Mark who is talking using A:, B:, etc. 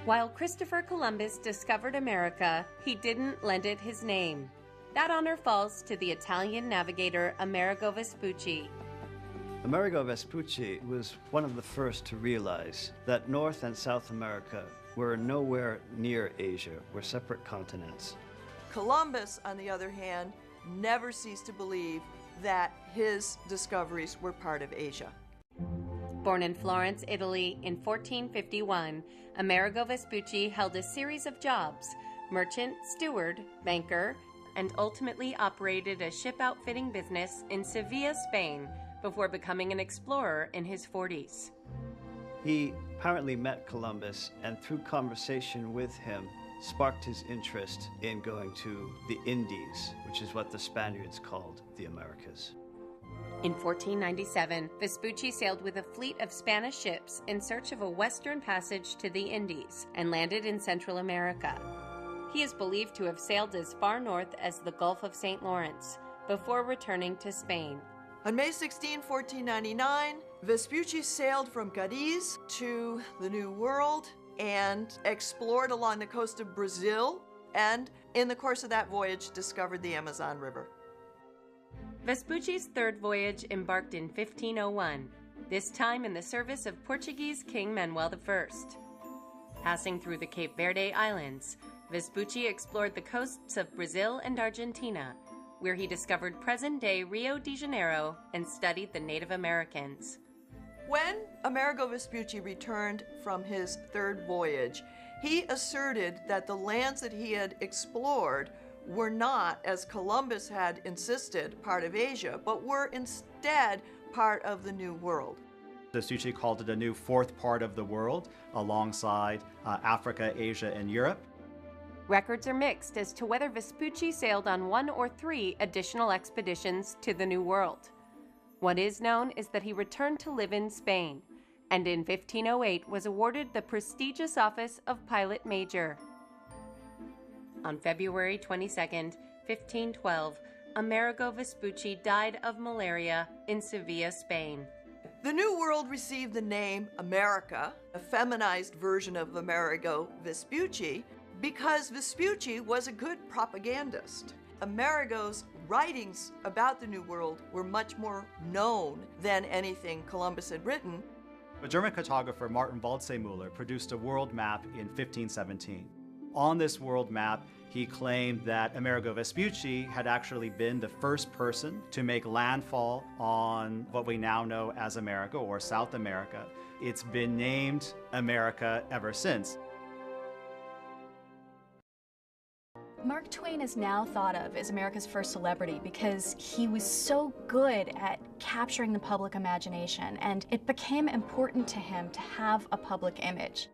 A: While Christopher Columbus discovered America, he didn't lend it his name. That honor falls to the Italian navigator Amerigo Vespucci.
B: Amerigo Vespucci was one of the first to realize that North and South America were nowhere near Asia, were separate continents.
C: Columbus, on the other hand, never ceased to believe that his discoveries were part of Asia.
A: Born in Florence, Italy in 1451, Amerigo Vespucci held a series of jobs: merchant, steward, banker, and ultimately operated a ship outfitting business in Sevilla, Spain, before becoming an explorer in his 40s.
B: He apparently met Columbus, and through conversation with him, sparked his interest in going to the Indies, which is what the Spaniards called the Americas.
A: In 1497, Vespucci sailed with a fleet of Spanish ships in search of a western passage to the Indies and landed in Central America. He is believed to have sailed as far north as the Gulf of St. Lawrence before returning to Spain.
C: On May 16, 1499, Vespucci sailed from Cadiz to the New World and explored along the coast of Brazil, and in the course of that voyage discovered the Amazon River.
A: Vespucci's third voyage embarked in 1501, this time in the service of Portuguese King Manuel I. Passing through the Cape Verde Islands, Vespucci explored the coasts of Brazil and Argentina, where he discovered present-day Rio de Janeiro and studied the Native Americans.
C: When Amerigo Vespucci returned from his third voyage, he asserted that the lands that he had explored were not, as Columbus had insisted, part of Asia, but were instead part of the New World.
D: Vespucci called it a new fourth part of the world, alongside Africa, Asia, and Europe.
A: Records are mixed as to whether Vespucci sailed on one or three additional expeditions to the New World. What is known is that he returned to live in Spain, and in 1508 was awarded the prestigious office of Pilot Major. On February 22, 1512, Amerigo Vespucci died of malaria in Sevilla, Spain.
C: The New World received the name America, a feminized version of Amerigo Vespucci, because Vespucci was a good propagandist. Amerigo's writings about the New World were much more known than anything Columbus had written.
D: A German cartographer, Martin Waldseemüller, produced a world map in 1517. On this world map, he claimed that Amerigo Vespucci had actually been the first person to make landfall on what we now know as America, or South America. It's been named America ever since.
E: Mark Twain is now thought of as America's first celebrity because he was so good at capturing the public imagination, and it became important to him to have a public image.